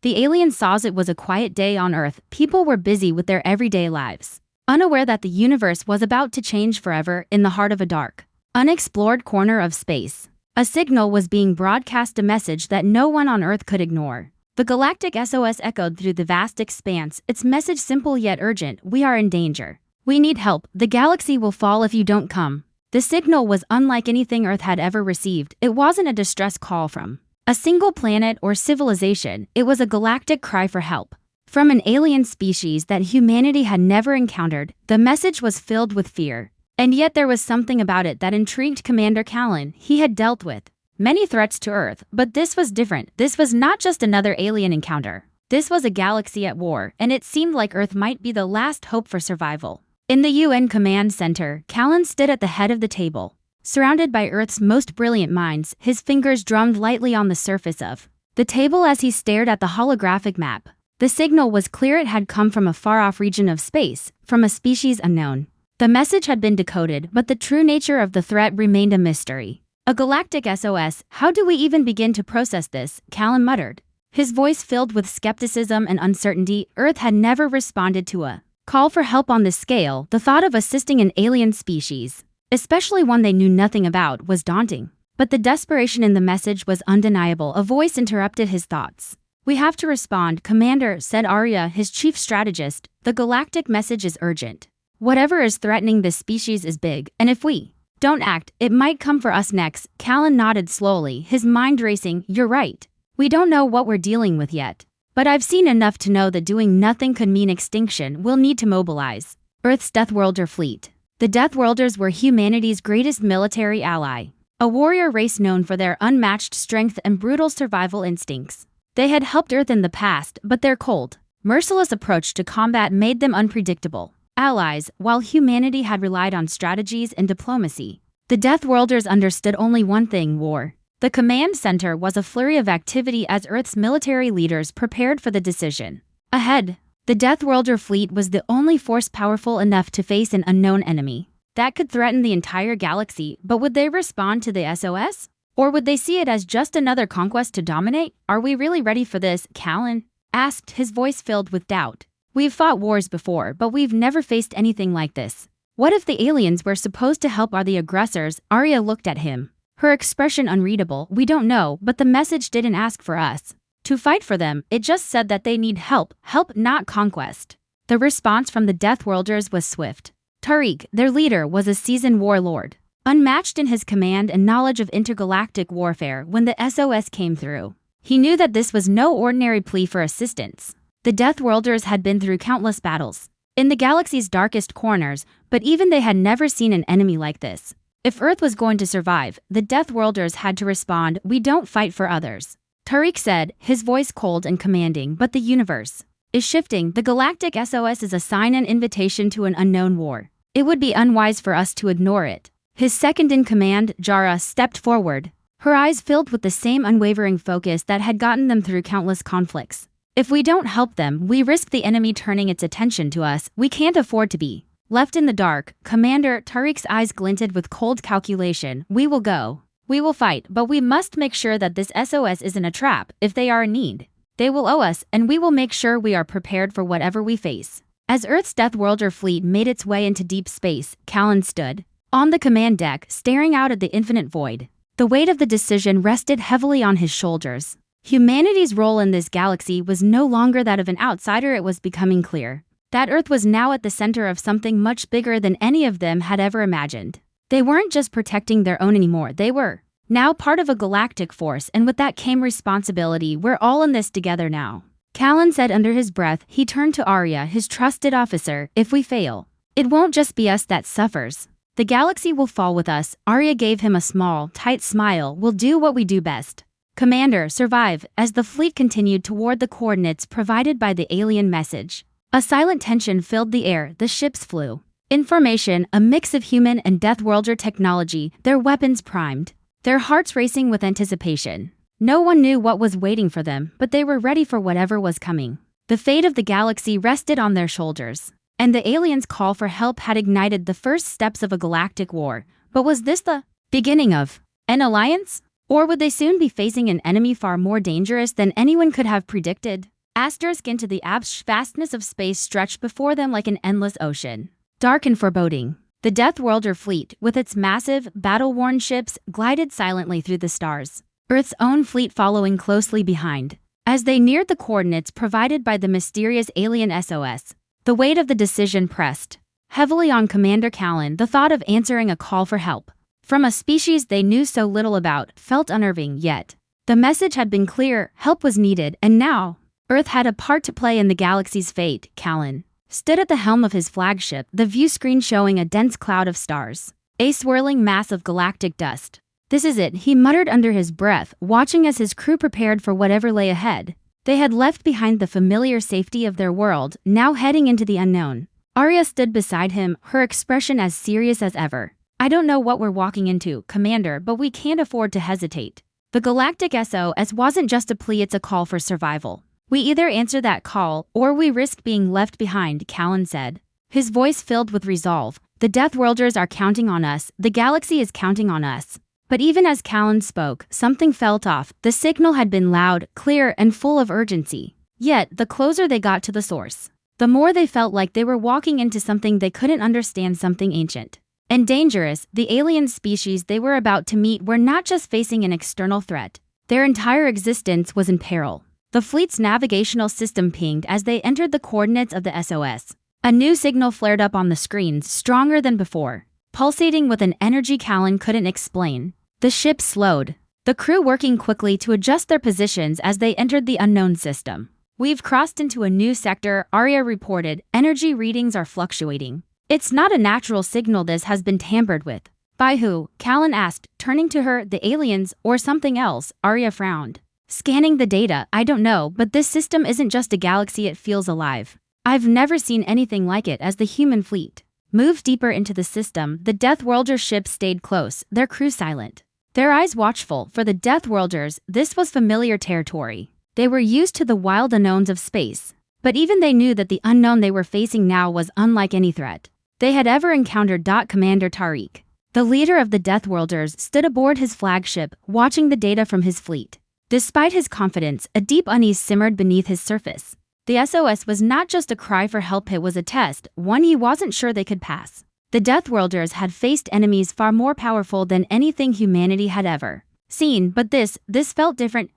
The aliens saw it was a quiet day on Earth. People were busy with their everyday lives, unaware that the universe was about to change forever in the heart of a dark, unexplored corner of space. A signal was being broadcast, a message that no one on Earth could ignore. The Galactic SOS echoed through the vast expanse, its message simple yet urgent: we are in danger. We need help. The galaxy will fall if you don't come. The signal was unlike anything Earth had ever received. It wasn't a distress call from a single planet or civilization. It was a galactic cry for help from an alien species that humanity had never encountered. The message was filled with fear, and yet there was something about it that intrigued Commander Callan. He had dealt with many threats to Earth, but this was different. This was not just another alien encounter. This was a galaxy at war, and it seemed like Earth might be the last hope for survival. In the UN Command Center, Callan stood at the head of the table, surrounded by Earth's most brilliant minds. His fingers drummed lightly on the surface of the table as he stared at the holographic map. The signal was clear. It had come from a far-off region of space, from a species unknown. The message had been decoded, but the true nature of the threat remained a mystery. A galactic SOS? How do we even begin to process this? Callan muttered, his voice filled with skepticism and uncertainty. Earth had never responded to a call for help on this scale. The thought of assisting an alien species, especially one they knew nothing about, was daunting. But the desperation in the message was undeniable. A voice interrupted his thoughts. We have to respond, Commander, said Arya, his chief strategist. The galactic message is urgent. Whatever is threatening this species is big, and if we don't act, it might come for us next. Callan nodded slowly, his mind racing. You're right. We don't know what we're dealing with yet, but I've seen enough to know that doing nothing could mean extinction. We'll need to mobilize Earth's Deathworlder fleet. The Deathworlders were humanity's greatest military ally, a warrior race known for their unmatched strength and brutal survival instincts. They had helped Earth in the past, but their cold, merciless approach to combat made them unpredictable allies. While humanity had relied on strategies and diplomacy, the Deathworlders understood only one thing: war. The command center was a flurry of activity as Earth's military leaders prepared for the decision ahead. The Deathworlder fleet was the only force powerful enough to face an unknown enemy that could threaten the entire galaxy. But would they respond to the SOS? Or would they see it as just another conquest to dominate? Are we really ready for this? Callan asked, his voice filled with doubt. We've fought wars before, but we've never faced anything like this. What if the aliens we're supposed to help are the aggressors? Arya looked at him, her expression unreadable. We don't know, but the message didn't ask for us to fight for them. It just said that they need help, not conquest. The response from the Deathworlders was swift. Tariq, their leader, was a seasoned warlord, unmatched in his command and knowledge of intergalactic warfare. When the SOS came through, he knew that this was no ordinary plea for assistance. The Deathworlders had been through countless battles in the galaxy's darkest corners, but even they had never seen an enemy like this. If Earth was going to survive, the Deathworlders had to respond. We don't fight for others, Tariq said, his voice cold and commanding. But the universe is shifting. The galactic SOS is a sign and invitation to an unknown war. It would be unwise for us to ignore it. His second-in-command, Jara, stepped forward, her eyes filled with the same unwavering focus that had gotten them through countless conflicts. If we don't help them, we risk the enemy turning its attention to us. We can't afford to be left in the dark. Commander, Tariq's eyes glinted with cold calculation. We will go. We will fight, but we must make sure that this SOS isn't a trap. If they are in need, they will owe us, and we will make sure we are prepared for whatever we face. As Earth's Deathworlder fleet made its way into deep space, Callan stood on the command deck, staring out at the infinite void. The weight of the decision rested heavily on his shoulders. Humanity's role in this galaxy was no longer that of an outsider. It was becoming clear that Earth was now at the center of something much bigger than any of them had ever imagined. They weren't just protecting their own anymore. They were now part of a galactic force, and with that came responsibility. We're all in this together now, Callan said under his breath. He turned to Arya, his trusted officer. If we fail, it won't just be us that suffers. The galaxy will fall with us. Arya gave him a small, tight smile. We'll do what we do best, Commander, survive. As the fleet continued toward the coordinates provided by the alien message, a silent tension filled the air. The ships flew in formation, a mix of human and Deathworlder technology, their weapons primed, their hearts racing with anticipation. No one knew what was waiting for them, but they were ready for whatever was coming. The fate of the galaxy rested on their shoulders, and the aliens' call for help had ignited the first steps of a galactic war. But was this the beginning of an alliance? Or would they soon be facing an enemy far more dangerous than anyone could have predicted? Asterisk into the vastness of space stretched before them like an endless ocean. Dark and foreboding. The Deathworlder fleet, with its massive, battle-worn ships, glided silently through the stars, Earth's own fleet following closely behind. As they neared the coordinates provided by the mysterious alien SOS, the weight of the decision pressed heavily on Commander Callan. The thought of answering a call for help from a species they knew so little about felt unnerving, yet the message had been clear: help was needed, and now Earth had a part to play in the galaxy's fate. Callan stood at the helm of his flagship, the view screen showing a dense cloud of stars, a swirling mass of galactic dust. This is it, he muttered under his breath, watching as his crew prepared for whatever lay ahead. They had left behind the familiar safety of their world, now heading into the unknown. Arya stood beside him, her expression as serious as ever. I don't know what we're walking into, Commander, but we can't afford to hesitate. The Galactic SOS wasn't just a plea, it's a call for survival. We either answer that call, or we risk being left behind, Callan said, his voice filled with resolve. The Deathworlders are counting on us, the galaxy is counting on us. But even as Callan spoke, something felt off. The signal had been loud, clear, and full of urgency. Yet, the closer they got to the source, the more they felt like they were walking into something they couldn't understand, something ancient and dangerous. The alien species they were about to meet were not just facing an external threat. Their entire existence was in peril. The fleet's navigational system pinged as they entered the coordinates of the SOS. A new signal flared up on the screens, stronger than before, pulsating with an energy Callan couldn't explain. The ship slowed, the crew working quickly to adjust their positions as they entered the unknown system. We've crossed into a new sector, Arya reported. Energy readings are fluctuating. It's not a natural signal. This has been tampered with. By who? Callan asked, turning to her. The aliens, or something else? Arya frowned, scanning the data. I don't know, but this system isn't just a galaxy, it feels alive. I've never seen anything like it. As the human fleet moved deeper into the system, the Deathworlder ships stayed close, their crew silent, their eyes watchful. For the Deathworlders, this was familiar territory. They were used to the wild unknowns of space, but even they knew that the unknown they were facing now was unlike any threat they had ever encountered. Commander Tariq, the leader of the Deathworlders, stood aboard his flagship, watching the data from his fleet. Despite his confidence, a deep unease simmered beneath his surface. The SOS was not just a cry for help, it was a test, one he wasn't sure they could pass. The Deathworlders had faced enemies far more powerful than anything humanity had ever seen, but this felt different.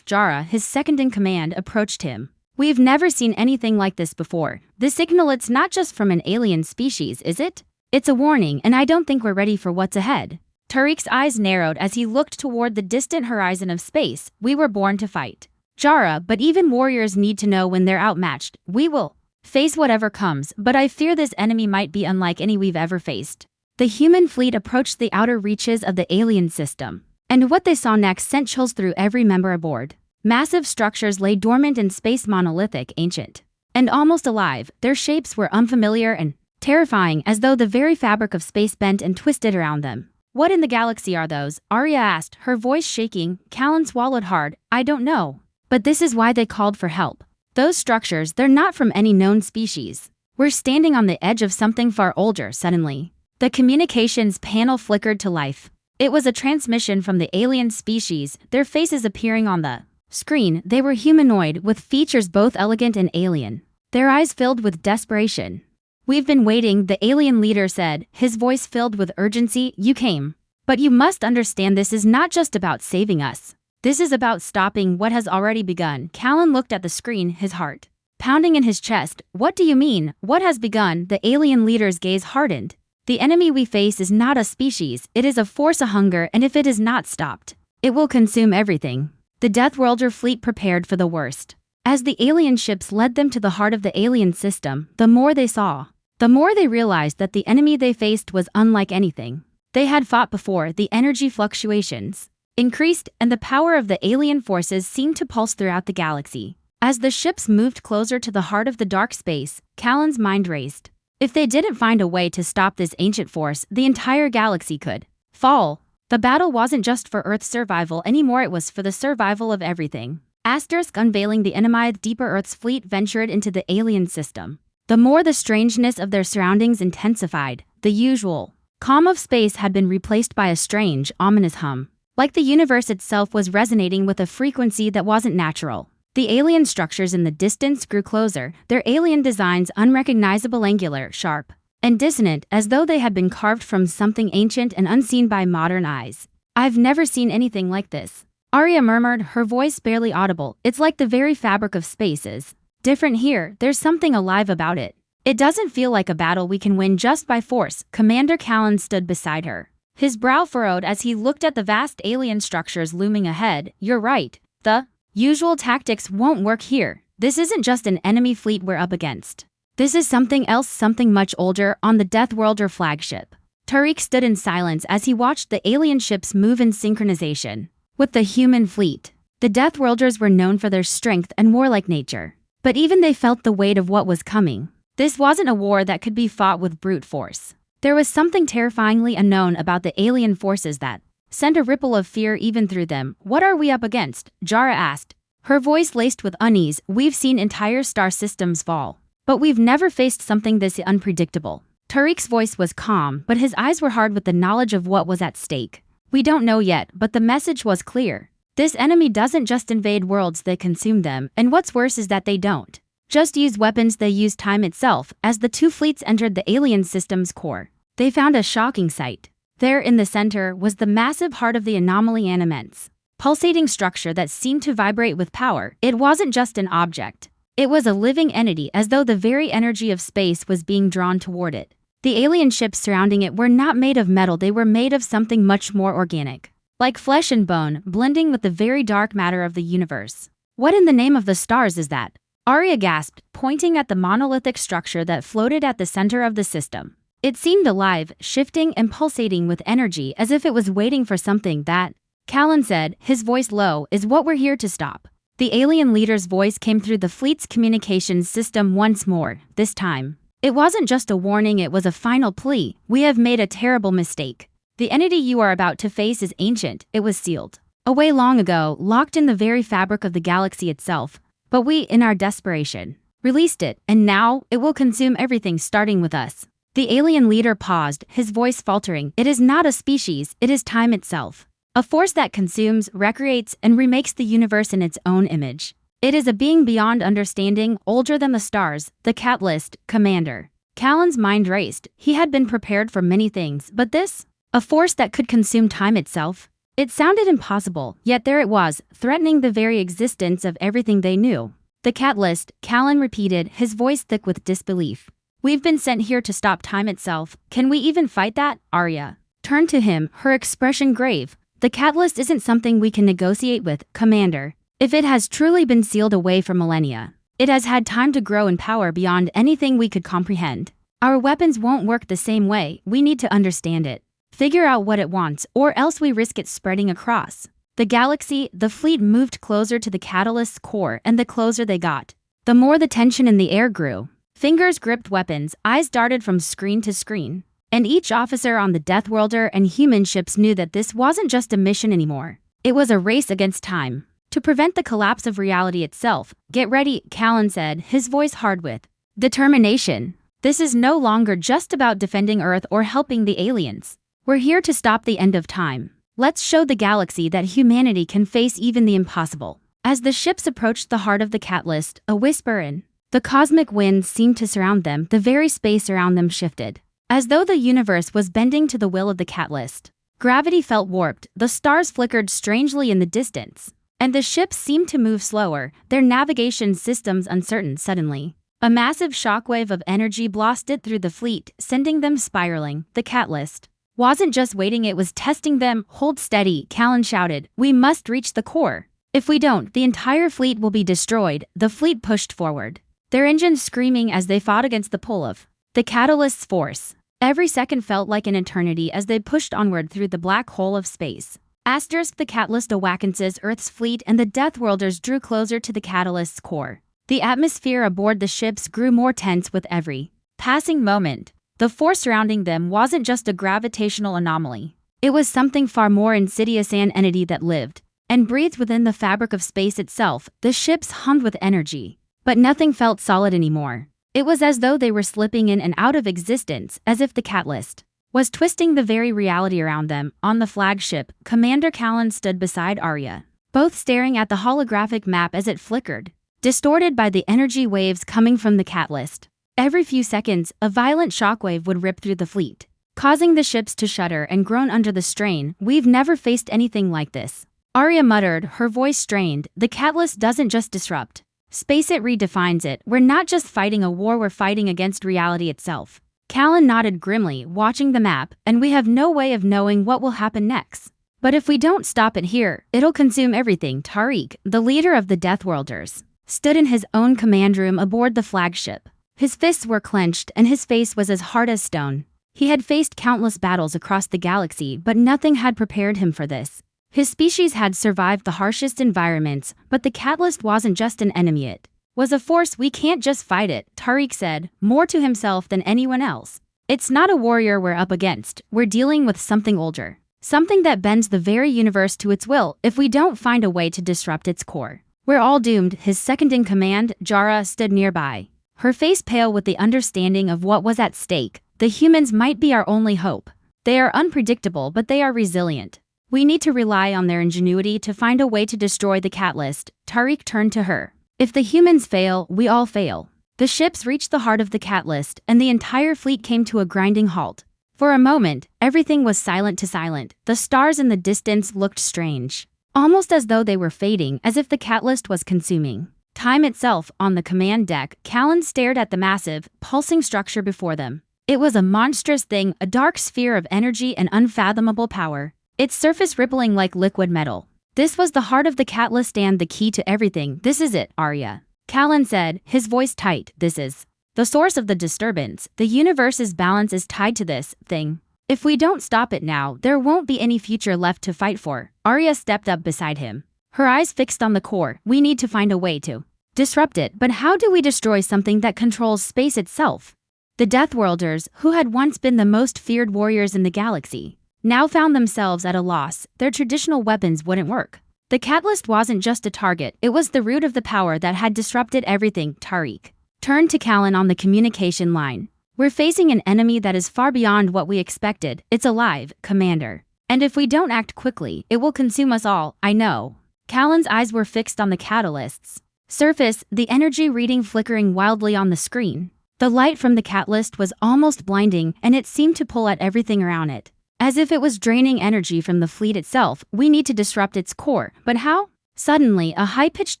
Jara, his second-in-command, approached him. We've never seen anything like this before. This signal, it's not just from an alien species, is it? It's a warning, and I don't think we're ready for what's ahead. Tariq's eyes narrowed as he looked toward the distant horizon of space. We were born to fight, Jara, but even warriors need to know when they're outmatched. We will face whatever comes, but I fear this enemy might be unlike any we've ever faced. The human fleet approached the outer reaches of the alien system, and what they saw next sent chills through every member aboard. Massive structures lay dormant in space, monolithic, ancient, and almost alive. Their shapes were unfamiliar and terrifying, as though the very fabric of space bent and twisted around them. What in the galaxy are those? Arya asked, her voice shaking. Callan swallowed hard. I don't know. But this is why they called for help. Those structures, they're not from any known species. We're standing on the edge of something far older. Suddenly, the communications panel flickered to life. It was a transmission from the alien species, their faces appearing on the screen. They were humanoid, with features both elegant and alien, their eyes filled with desperation. We've been waiting, the alien leader said, his voice filled with urgency. You came. But you must understand, this is not just about saving us. This is about stopping what has already begun. Callan looked at the screen, his heart pounding in his chest. What do you mean? What has begun? The alien leader's gaze hardened. The enemy we face is not a species, it is a force, a hunger, and if it is not stopped, it will consume everything. The Deathworlder fleet prepared for the worst. As the alien ships led them to the heart of the alien system, the more they saw, the more they realized that the enemy they faced was unlike anything they had fought before. The energy fluctuations increased, and the power of the alien forces seemed to pulse throughout the galaxy. As the ships moved closer to the heart of the dark space, Callan's mind raced. If they didn't find a way to stop this ancient force, the entire galaxy could fall. The battle wasn't just for Earth's survival anymore, it was for the survival of everything. Unveiling the enemy, deeper Earth's fleet ventured into the alien system. The more the strangeness of their surroundings intensified, the usual calm of space had been replaced by a strange, ominous hum. Like the universe itself was resonating with a frequency that wasn't natural. The alien structures in the distance grew closer, their alien designs unrecognizable, angular, sharp, and dissonant, as though they had been carved from something ancient and unseen by modern eyes. "I've never seen anything like this," Arya murmured, her voice barely audible. "It's like the very fabric of space is different here. There's something alive about it. It doesn't feel like a battle we can win just by force." Commander Callan stood beside her, his brow furrowed as he looked at the vast alien structures looming ahead. "You're right. The usual tactics won't work here. This isn't just an enemy fleet we're up against. This is something else, something much older." On the Deathworlder flagship, Tariq stood in silence as he watched the alien ships move in synchronization with the human fleet. The Deathworlders were known for their strength and warlike nature, but even they felt the weight of what was coming. This wasn't a war that could be fought with brute force. There was something terrifyingly unknown about the alien forces that sent a ripple of fear even through them. "What are we up against?" Jara asked, her voice laced with unease. "We've seen entire star systems fall, but we've never faced something this unpredictable." Tariq's voice was calm, but his eyes were hard with the knowledge of what was at stake. "We don't know yet, but the message was clear. This enemy doesn't just invade worlds, they consume them, and what's worse is that they don't just use weapons, they use time itself." As the two fleets entered the alien system's core, they found a shocking sight. There in the center was the massive heart of the anomaly, an immense, pulsating structure that seemed to vibrate with power. It wasn't just an object. It was a living entity, as though the very energy of space was being drawn toward it. The alien ships surrounding it were not made of metal, they were made of something much more organic, like flesh and bone, blending with the very dark matter of the universe. "What in the name of the stars is that?" Arya gasped, pointing at the monolithic structure that floated at the center of the system. It seemed alive, shifting and pulsating with energy as if it was waiting for something. "That," Callan said, his voice low, "is what we're here to stop." The alien leader's voice came through the fleet's communications system once more. This time, it wasn't just a warning, it was a final plea. "We have made a terrible mistake. The entity you are about to face is ancient. It was sealed away long ago, locked in the very fabric of the galaxy itself. But we, in our desperation, released it, and now it will consume everything, starting with us." The alien leader paused, his voice faltering. "It is not a species, it is time itself. A force that consumes, recreates, and remakes the universe in its own image. It is a being beyond understanding, older than the stars." "The catalyst, Commander." Callan's mind raced. He had been prepared for many things, but this? A force that could consume time itself? It sounded impossible, yet there it was, threatening the very existence of everything they knew. "The catalyst," Callan repeated, his voice thick with disbelief. "We've been sent here to stop time itself. Can we even fight that?" Arya turned to him, her expression grave. "The catalyst isn't something we can negotiate with, Commander. If it has truly been sealed away for millennia, it has had time to grow in power beyond anything we could comprehend. Our weapons won't work the same way. We need to understand it, figure out what it wants, or else we risk it spreading across the galaxy." The fleet moved closer to the catalyst's core, and the closer they got, the more the tension in the air grew. Fingers gripped weapons, eyes darted from screen to screen, and each officer on the Deathworlder and human ships knew that this wasn't just a mission anymore. It was a race against time, to prevent the collapse of reality itself. "Get ready," Callan said, his voice hard with determination. "This is no longer just about defending Earth or helping the aliens. We're here to stop the end of time. Let's show the galaxy that humanity can face even the impossible." As the ships approached the heart of the catalyst, a whisper in the cosmic winds seemed to surround them. The very space around them shifted, as though the universe was bending to the will of the catalyst. Gravity felt warped, the stars flickered strangely in the distance, and the ships seemed to move slower, their navigation systems uncertain. Suddenly, a massive shockwave of energy blasted through the fleet, sending them spiraling. The catalyst wasn't just waiting, it was testing them. "Hold steady," Callan shouted. "We must reach the core. If we don't, the entire fleet will be destroyed." The fleet pushed forward, their engines screaming as they fought against the pull of the catalyst's force. Every second felt like an eternity as they pushed onward through the black hole of space. The catalyst awakens Earth's fleet, and the Deathworlders drew closer to the catalyst's core. The atmosphere aboard the ships grew more tense with every passing moment. The force surrounding them wasn't just a gravitational anomaly. It was something far more insidious, an entity that lived and breathed within the fabric of space itself. The ships hummed with energy, but nothing felt solid anymore. It was as though they were slipping in and out of existence, as if the catalyst was twisting the very reality around them. On the flagship, Commander Callan stood beside Arya, both staring at the holographic map as it flickered, distorted by the energy waves coming from the catalyst. Every few seconds, a violent shockwave would rip through the fleet, causing the ships to shudder and groan under the strain. We've never faced anything like this, Arya muttered, her voice strained. The catalyst doesn't just disrupt space, it redefines it. We're not just fighting a war, we're fighting against reality itself. Callan nodded grimly, watching the map, and we have no way of knowing what will happen next. But if we don't stop it here, it'll consume everything. Tariq, the leader of the Deathworlders, stood in his own command room aboard the flagship. His fists were clenched and his face was as hard as stone. He had faced countless battles across the galaxy, but nothing had prepared him for this. His species had survived the harshest environments, but the catalyst wasn't just an enemy, it was a force. We can't just fight it, Tariq said, more to himself than anyone else. It's not a warrior we're up against, we're dealing with something older. Something that bends the very universe to its will. If we don't find a way to disrupt its core, we're all doomed. His second-in-command, Jara, stood nearby, her face pale with the understanding of what was at stake. The humans might be our only hope. They are unpredictable, but they are resilient. We need to rely on their ingenuity to find a way to destroy the catalyst. Tariq turned to her. If the humans fail, we all fail. The ships reached the heart of the catalyst, and the entire fleet came to a grinding halt. For a moment, everything was silent to silent. The stars in the distance looked strange, almost as though they were fading, as if the catalyst was consuming time itself. On the command deck, Callan stared at the massive, pulsing structure before them. It was a monstrous thing, a dark sphere of energy and unfathomable power, its surface rippling like liquid metal. This was the heart of the catalyst and the key to everything. This is it, Arya, Callan said, his voice tight. This is the source of the disturbance. The universe's balance is tied to this thing. If we don't stop it now, there won't be any future left to fight for. Arya stepped up beside him, her eyes fixed on the core. We need to find a way to disrupt it, but how do we destroy something that controls space itself? The Deathworlders, who had once been the most feared warriors in the galaxy, now found themselves at a loss. Their traditional weapons wouldn't work. The catalyst wasn't just a target, it was the root of the power that had disrupted everything. Tariq turned to Callan on the communication line. We're facing an enemy that is far beyond what we expected. It's alive, Commander. And if we don't act quickly, it will consume us all. I know. Callan's eyes were fixed on the catalyst's surface, the energy reading flickering wildly on the screen. The light from the catalyst was almost blinding, and it seemed to pull at everything around it, as if it was draining energy from the fleet itself. We need to disrupt its core, but how? Suddenly, a high-pitched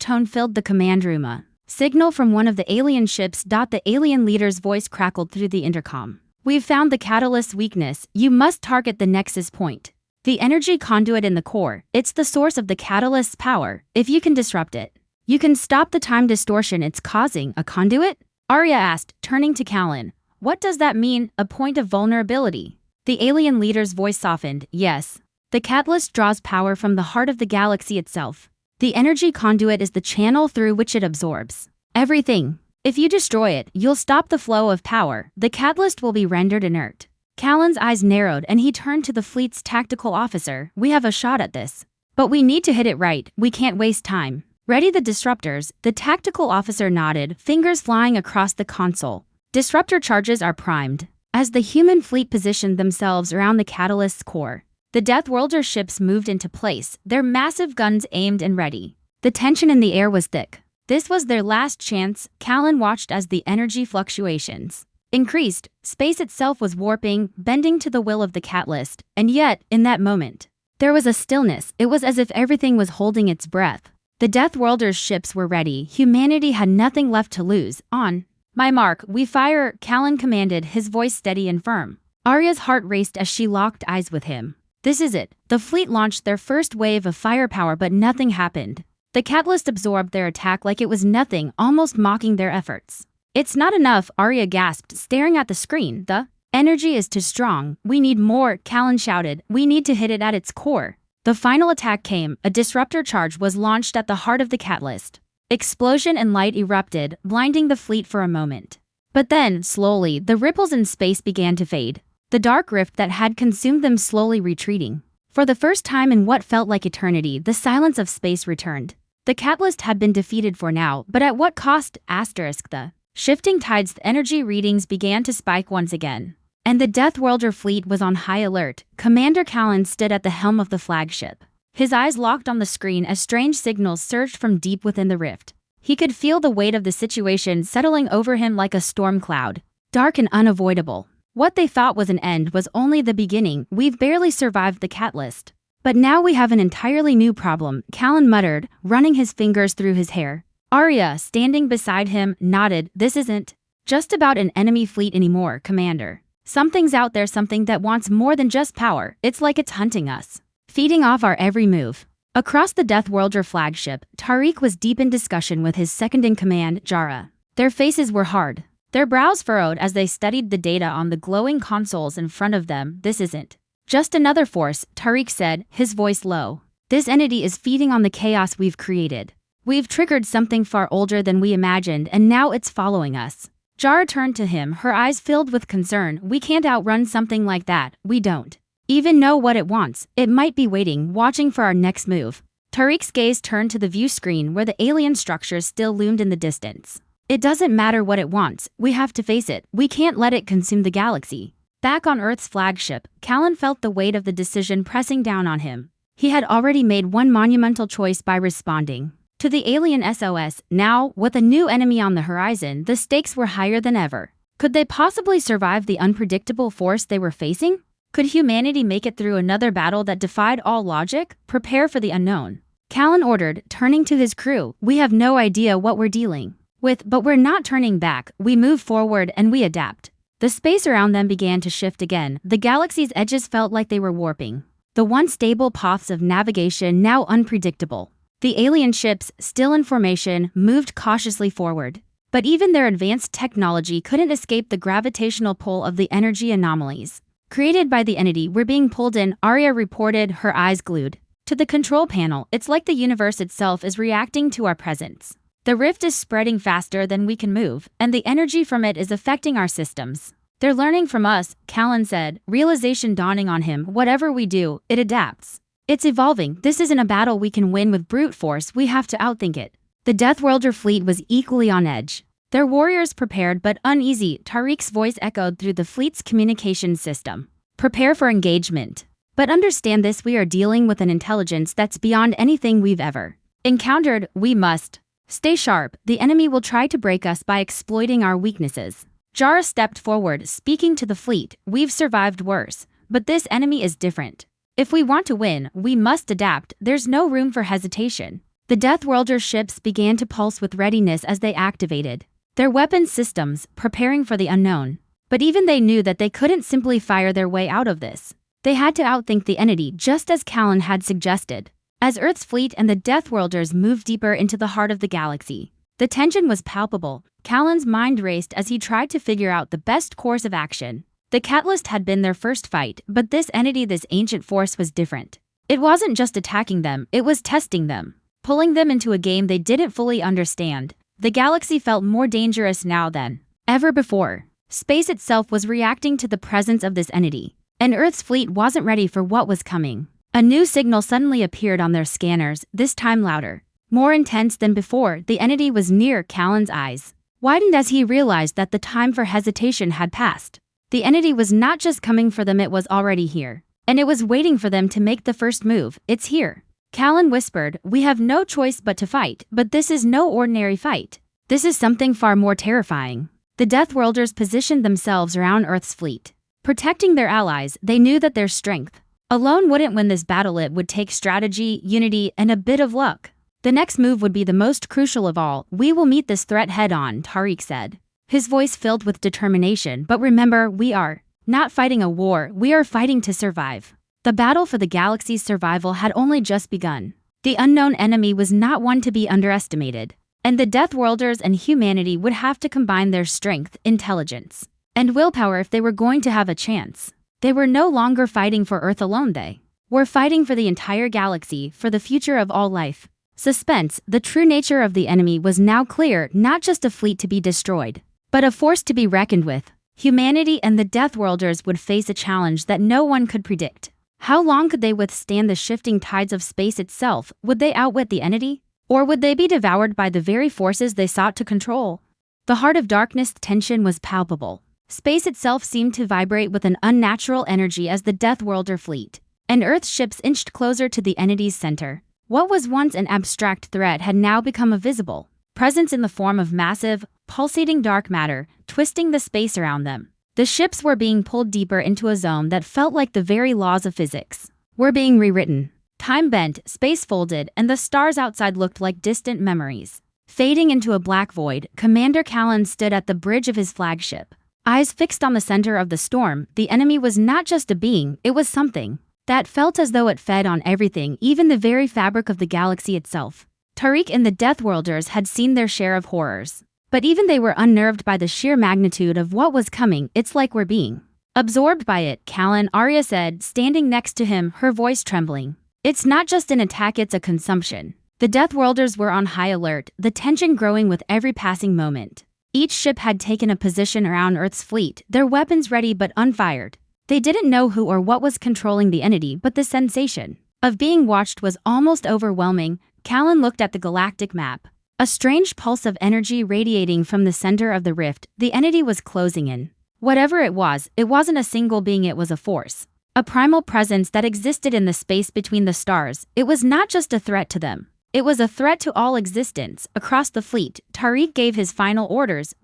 tone filled the command room. A signal from one of the alien ships. The alien leader's voice crackled through the intercom. We've found the catalyst's weakness. You must target the nexus point, the energy conduit in the core. It's the source of the catalyst's power. If you can disrupt it, you can stop the time distortion it's causing. A conduit? Arya asked, turning to Callan. What does that mean? A point of vulnerability? The alien leader's voice softened. Yes. The catalyst draws power from the heart of the galaxy itself. The energy conduit is the channel through which it absorbs everything. If you destroy it, you'll stop the flow of power. The catalyst will be rendered inert. Callan's eyes narrowed and he turned to the fleet's tactical officer. We have a shot at this, but we need to hit it right. We can't waste time. Ready the disruptors? The tactical officer nodded, fingers flying across the console. Disruptor charges are primed. As the human fleet positioned themselves around the catalyst's core, the Deathworlder ships moved into place, their massive guns aimed and ready. The tension in the air was thick. This was their last chance. Callan watched as the energy fluctuations increased. Space itself was warping, bending to the will of the catalyst. And yet, in that moment, there was a stillness. It was as if everything was holding its breath. The Deathworlders' ships were ready. Humanity had nothing left to lose. On my mark, we fire, Callan commanded, his voice steady and firm. Arya's heart raced as she locked eyes with him. This is it. The fleet launched their first wave of firepower, but nothing happened. The catalyst absorbed their attack like it was nothing, almost mocking their efforts. It's not enough, Arya gasped, staring at the screen. The energy is too strong. We need more, Callan shouted. We need to hit it at its core. The final attack came. A disruptor charge was launched at the heart of the catalyst. Explosion and light erupted, blinding the fleet for a moment. But then, slowly, the ripples in space began to fade. The dark rift that had consumed them slowly retreating. For the first time in what felt like eternity, the silence of space returned. The catalyst had been defeated for now, but at what cost? The shifting tides, the energy readings began to spike once again. and the Deathworlder fleet was on high alert. Commander Callan stood at the helm of the flagship. His eyes locked on the screen as strange signals surged from deep within the rift. He could feel the weight of the situation settling over him like a storm cloud, dark and unavoidable. What they thought was an end was only the beginning. We've barely survived the catalyst. But now we have an entirely new problem, Callan muttered, running his fingers through his hair. Arya, standing beside him, nodded. This isn't just about an enemy fleet anymore, Commander. Something's out there, something that wants more than just power. It's like it's hunting us, feeding off our every move. Across the Deathworlder flagship, Tariq was deep in discussion with his second-in-command, Jara. Their faces were hard, their brows furrowed as they studied the data on the glowing consoles in front of them. This isn't just another force, Tariq said, his voice low. This entity is feeding on the chaos we've created. We've triggered something far older than we imagined, and now it's following us. Jara turned to him, her eyes filled with concern. We can't outrun something like that. We don't even know what it wants. It might be waiting, watching for our next move. Tariq's gaze turned to the view screen where the alien structures still loomed in the distance. It doesn't matter what it wants. We have to face it. We can't let it consume the galaxy. Back on Earth's flagship, Callan felt the weight of the decision pressing down on him. He had already made one monumental choice by responding to the alien SOS. Now, with a new enemy on the horizon, the stakes were higher than ever. Could they possibly survive the unpredictable force they were facing? Could humanity make it through another battle that defied all logic? Prepare for the unknown, Callan ordered, turning to his crew. We have no idea what we're dealing with, but we're not turning back. We move forward and we adapt. The space around them began to shift again. The galaxy's edges felt like they were warping, the once stable paths of navigation now unpredictable. The alien ships, still in formation, moved cautiously forward. But even their advanced technology couldn't escape the gravitational pull of the energy anomalies created by the entity. We're being pulled in, Arya reported, her eyes glued to the control panel. It's like the universe itself is reacting to our presence. The rift is spreading faster than we can move, and the energy from it is affecting our systems. They're learning from us, Callan said, realization dawning on him. Whatever we do, it adapts. It's evolving. This isn't a battle we can win with brute force. We have to outthink it. The Deathworlder fleet was equally on edge. Their warriors prepared but uneasy. Tariq's voice echoed through the fleet's communication system. Prepare for engagement. But understand this, we are dealing with an intelligence that's beyond anything we've ever encountered. We must stay sharp. The enemy will try to break us by exploiting our weaknesses. Jara stepped forward, speaking to the fleet. We've survived worse, but this enemy is different. If we want to win, we must adapt. There's no room for hesitation. The Deathworlder ships began to pulse with readiness as they activated their weapons systems, preparing for the unknown. But even they knew that they couldn't simply fire their way out of this. They had to outthink the entity, just as Callan had suggested. As Earth's fleet and the Deathworlders moved deeper into the heart of the galaxy, the tension was palpable. Callan's mind raced as he tried to figure out the best course of action. The Catalyst had been their first fight, but this entity, this ancient force, was different. It wasn't just attacking them, it was testing them, pulling them into a game they didn't fully understand. The galaxy felt more dangerous now than ever before. Space itself was reacting to the presence of this entity, and Earth's fleet wasn't ready for what was coming. A new signal suddenly appeared on their scanners, this time louder, more intense than before. The entity was near. Callan's eyes widened as he realized that the time for hesitation had passed. The entity was not just coming for them, it was already here, and it was waiting for them to make the first move. It's here, Callan whispered. We have no choice but to fight, but this is no ordinary fight. This is something far more terrifying. The Deathworlders positioned themselves around Earth's fleet, protecting their allies. They knew that their strength alone wouldn't win this battle. It would take strategy, unity, and a bit of luck. The next move would be the most crucial of all. We will meet this threat head-on, Tariq said, his voice filled with determination. But remember, we are not fighting a war, we are fighting to survive. The battle for the galaxy's survival had only just begun. The unknown enemy was not one to be underestimated, and the Deathworlders and humanity would have to combine their strength, intelligence, and willpower if they were going to have a chance. They were no longer fighting for Earth alone, they were fighting for the entire galaxy, for the future of all life. Suspense. The true nature of the enemy was now clear, not just a fleet to be destroyed, but a force to be reckoned with. Humanity and the Deathworlders would face a challenge that no one could predict. How long could they withstand the shifting tides of space itself? Would they outwit the entity? Or would they be devoured by the very forces they sought to control? The heart of darkness tension was palpable. Space itself seemed to vibrate with an unnatural energy as the Deathworlder fleet and Earth's ships inched closer to the entity's center. What was once an abstract threat had now become a visible presence in the form of massive, pulsating dark matter, twisting the space around them. The ships were being pulled deeper into a zone that felt like the very laws of physics were being rewritten. Time bent, space folded, and the stars outside looked like distant memories. Fading into a black void, Commander Callan stood at the bridge of his flagship. Eyes fixed on the center of the storm, the enemy was not just a being, it was something that felt as though it fed on everything, even the very fabric of the galaxy itself. Tariq and the Deathworlders had seen their share of horrors, but even they were unnerved by the sheer magnitude of what was coming. It's like we're being absorbed by it, Callan, Arya said, standing next to him, her voice trembling. It's not just an attack, it's a consumption. The Deathworlders were on high alert, the tension growing with every passing moment. Each ship had taken a position around Earth's fleet, their weapons ready but unfired. They didn't know who or what was controlling the entity, but the sensation of being watched was almost overwhelming. Callan looked at the galactic map. A strange pulse of energy radiating from the center of the rift, the entity was closing in. Whatever it wasn't a single being, it was a force. A primal presence that existed in the space between the stars. It was not just a threat to them. It was a threat to all existence. Across the fleet, Tariq gave his final orders.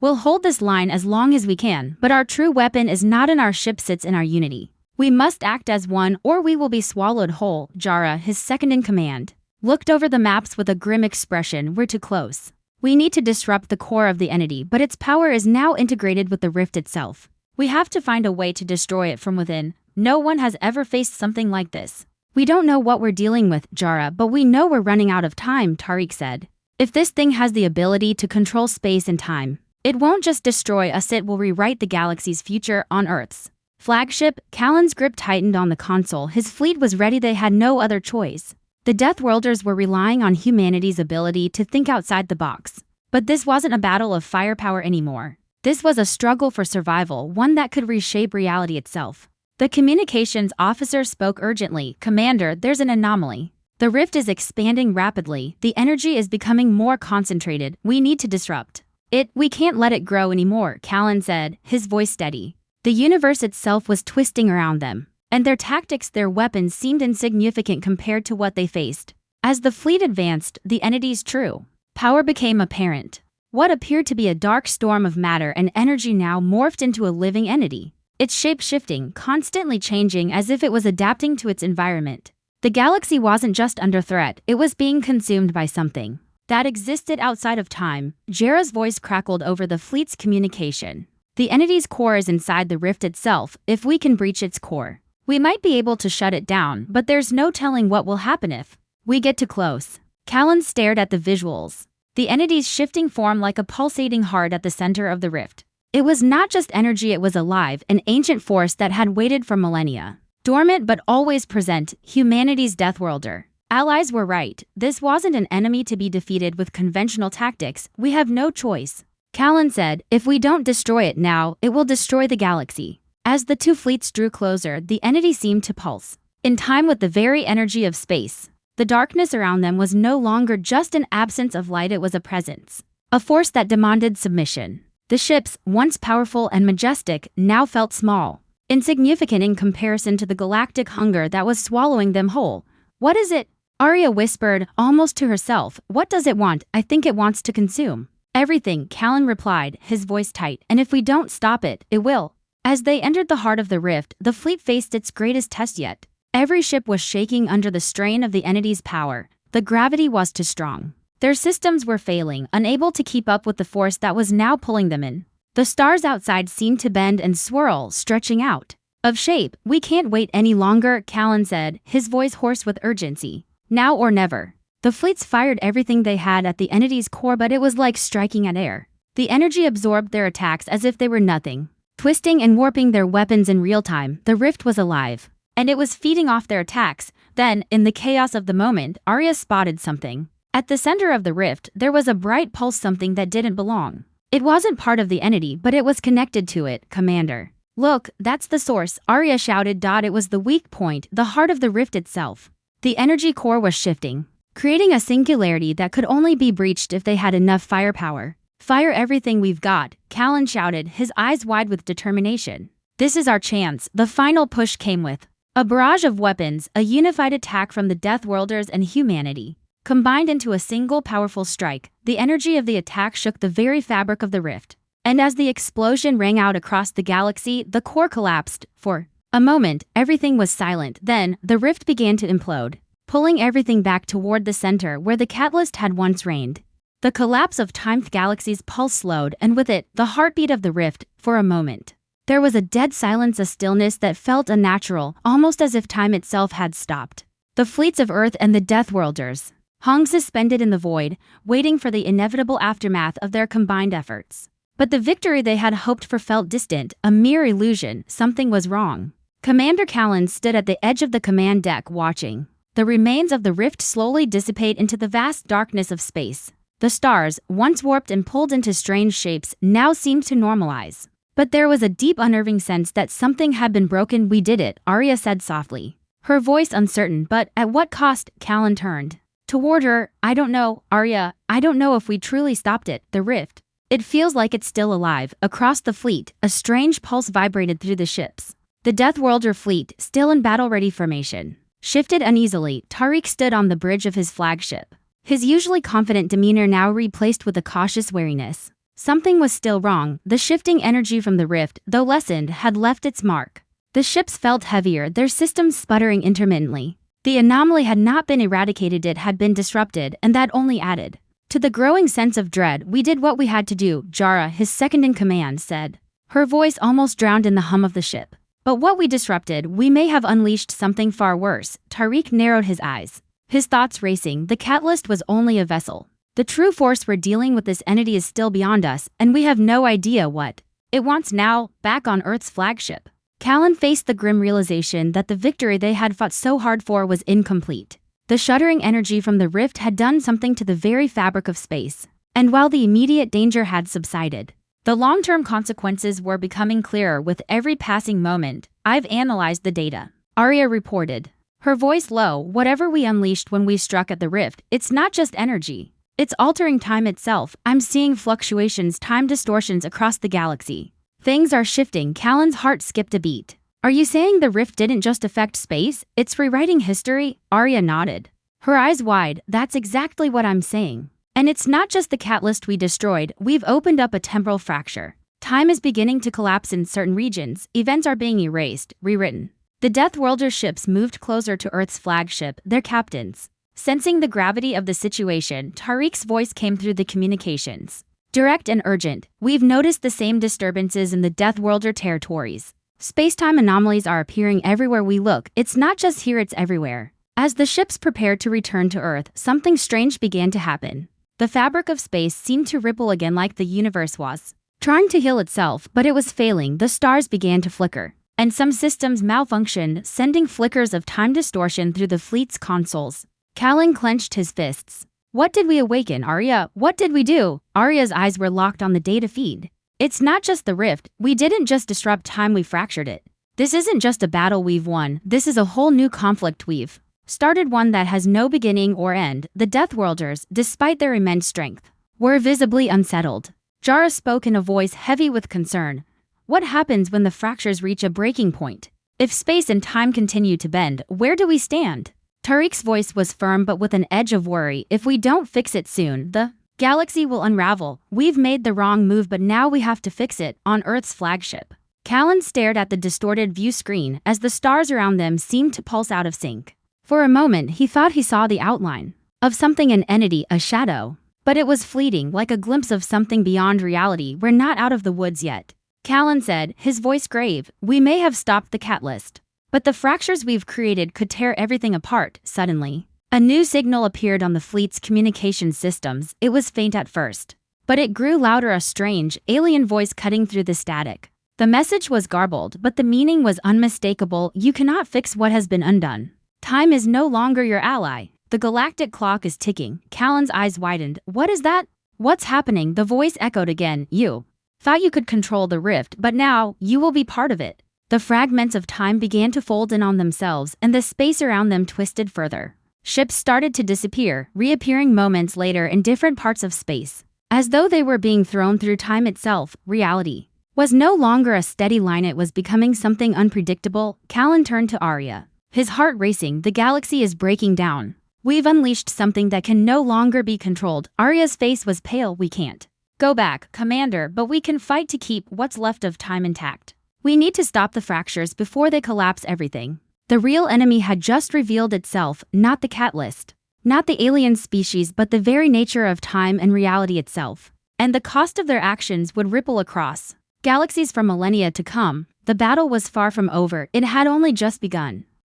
We'll hold this line as long as we can, but our true weapon is not in our ship, sits in our unity. We must act as one or we will be swallowed whole. Jara, his second in command, looked over the maps with a grim expression. We're too close. We need to disrupt the core of the entity, but its power is now integrated with the rift itself. We have to find a way to destroy it from within. No one has ever faced something like this. We don't know what we're dealing with, Jara, but we know we're running out of time, Tariq said. If this thing has the ability to control space and time, it won't just destroy us, it will rewrite the galaxy's future on Earth's flagship. Callan's grip tightened on the console. His fleet was ready, they had no other choice. The Deathworlders were relying on humanity's ability to think outside the box. But this wasn't a battle of firepower anymore. This was a struggle for survival, one that could reshape reality itself. The communications officer spoke urgently. Commander, there's an anomaly. The rift is expanding rapidly. The energy is becoming more concentrated. We need to disrupt it. We can't let it grow anymore, Callan said, his voice steady. The universe itself was twisting around them, and their tactics, their weapons seemed insignificant compared to what they faced. As the fleet advanced, the entity's true power became apparent. What appeared to be a dark storm of matter and energy now morphed into a living entity. Its shape shifting, constantly changing as if it was adapting to its environment. The galaxy wasn't just under threat, it was being consumed by something that existed outside of time. Jera's voice crackled over the fleet's communication. The entity's core is inside the rift itself. If we can breach its core, we might be able to shut it down, but there's no telling what will happen if we get too close. Callan stared at the visuals. The entity's shifting form like a pulsating heart at the center of the rift. It was not just energy, it was alive, an ancient force that had waited for millennia. Dormant but always present, humanity's Deathworlder. Allies were right. This wasn't an enemy to be defeated with conventional tactics. We have no choice. Callan said, if we don't destroy it now, it will destroy the galaxy. As the two fleets drew closer, the entity seemed to pulse in time with the very energy of space. The darkness around them was no longer just an absence of light, it was a presence. A force that demanded submission. The ships, once powerful and majestic, now felt small, insignificant in comparison to the galactic hunger that was swallowing them whole. What is it? Arya whispered, almost to herself. What does it want? I think it wants to consume everything, Callan replied, his voice tight. And if we don't stop it, it will. As they entered the heart of the rift, the fleet faced its greatest test yet. Every ship was shaking under the strain of the entity's power. The gravity was too strong. Their systems were failing, unable to keep up with the force that was now pulling them in. The stars outside seemed to bend and swirl, stretching out of shape. We can't wait any longer, Callan said, his voice hoarse with urgency. Now or never. The fleets fired everything they had at the entity's core, but it was like striking at air. The energy absorbed their attacks as if they were nothing. Twisting and warping their weapons in real time, the rift was alive. And it was feeding off their attacks. Then, in the chaos of the moment, Arya spotted something. At the center of the rift, there was a bright pulse, something that didn't belong. It wasn't part of the entity, but it was connected to it, Commander. Look, that's the source, Arya shouted. It was the weak point, the heart of the rift itself. The energy core was shifting, creating a singularity that could only be breached if they had enough firepower. Fire everything we've got, Callan shouted, his eyes wide with determination. This is our chance, the final push came with a barrage of weapons, a unified attack from the Deathworlders and humanity. Combined into a single powerful strike, the energy of the attack shook the very fabric of the rift. And as the explosion rang out across the galaxy, the core collapsed. For a moment, everything was silent. Then, the rift began to implode, pulling everything back toward the center where the catalyst had once reigned. The collapse of Time's galaxy's pulse slowed, and with it, the heartbeat of the rift. For a moment, there was a dead silence, a stillness that felt unnatural, almost as if time itself had stopped. The fleets of Earth and the Deathworlders hung suspended in the void, waiting for the inevitable aftermath of their combined efforts. But the victory they had hoped for felt distant, a mere illusion. Something was wrong. Commander Callan stood at the edge of the command deck watching the remains of the rift slowly dissipate into the vast darkness of space. The stars, once warped and pulled into strange shapes, now seemed to normalize. But there was a deep unnerving sense that something had been broken. We did it, Arya said softly, her voice uncertain. But at what cost? Callan turned toward her. I don't know, Arya, I don't know if we truly stopped it, the rift. It feels like it's still alive. Across the fleet, a strange pulse vibrated through the ships. The Deathworlder fleet, still in battle-ready formation, shifted uneasily. Tariq stood on the bridge of his flagship, his usually confident demeanor now replaced with a cautious wariness. Something was still wrong. The shifting energy from the rift, though lessened, had left its mark. The ships felt heavier, their systems sputtering intermittently. The anomaly had not been eradicated, it had been disrupted, and that only added to the growing sense of dread. We did what we had to do, Jara, his second-in-command, said, her voice almost drowned in the hum of the ship. But what we disrupted, we may have unleashed something far worse. Tariq narrowed his eyes, his thoughts racing. The catalyst was only a vessel. The true force we're dealing with, this entity, is still beyond us, and we have no idea what it wants now. Back on Earth's flagship, Callan faced the grim realization that the victory they had fought so hard for was incomplete. The shuddering energy from the rift had done something to the very fabric of space. And while the immediate danger had subsided, the long-term consequences were becoming clearer with every passing moment. I've analyzed the data, Arya reported, her voice low. Whatever we unleashed when we struck at the rift, it's not just energy. It's altering time itself. I'm seeing fluctuations, time distortions across the galaxy. Things are shifting. Callan's heart skipped a beat. Are you saying the rift didn't just affect space? It's rewriting history? Arya nodded, her eyes wide. That's exactly what I'm saying. And it's not just the catalyst we destroyed. We've opened up a temporal fracture. Time is beginning to collapse in certain regions. Events are being erased, rewritten. The Deathworlder ships moved closer to Earth's flagship, their captains sensing the gravity of the situation. Tariq's voice came through the communications, direct and urgent. We've noticed the same disturbances in the Deathworlder territories. Space-time anomalies are appearing everywhere we look. It's not just here, it's everywhere. As the ships prepared to return to Earth, something strange began to happen. The fabric of space seemed to ripple again, like the universe was trying to heal itself, but it was failing. The stars began to flicker, and some systems malfunctioned, sending flickers of time distortion through the fleet's consoles. Callan clenched his fists. What did we awaken, Arya? What did we do? Arya's eyes were locked on the data feed. It's not just the rift. We didn't just disrupt time, we fractured it. This isn't just a battle we've won. This is a whole new conflict we've started, one that has no beginning or end. The Deathworlders, despite their immense strength, were visibly unsettled. Jara spoke in a voice heavy with concern. What happens when the fractures reach a breaking point? If space and time continue to bend, where do we stand? Tariq's voice was firm but with an edge of worry. If we don't fix it soon, the galaxy will unravel. We've made the wrong move, but now we have to fix it. On Earth's flagship, Callan stared at the distorted view screen as the stars around them seemed to pulse out of sync. For a moment, he thought he saw the outline of something, an entity, a shadow. But it was fleeting, like a glimpse of something beyond reality. We're not out of the woods yet, Callan said, his voice grave. We may have stopped the catalyst, but the fractures we've created could tear everything apart. Suddenly, a new signal appeared on the fleet's communication systems. It was faint at first, but it grew louder, a strange, alien voice cutting through the static. The message was garbled, but the meaning was unmistakable. You cannot fix what has been undone. Time is no longer your ally. The galactic clock is ticking. Callan's eyes widened. What is that? What's happening? The voice echoed again. You thought you could control the rift, but now you will be part of it. The fragments of time began to fold in on themselves, and the space around them twisted further. Ships started to disappear, reappearing moments later in different parts of space. As though they were being thrown through time itself, reality was no longer a steady line, it was becoming something unpredictable. Callan turned to Arya, his heart racing. The galaxy is breaking down. We've unleashed something that can no longer be controlled. Arya's face was pale. We can't go back, Commander, but we can fight to keep what's left of time intact. We need to stop the fractures before they collapse everything. The real enemy had just revealed itself, not the catalyst, not the alien species, but the very nature of time and reality itself. And the cost of their actions would ripple across galaxies for millennia to come. The battle was far from over. It had only just begun.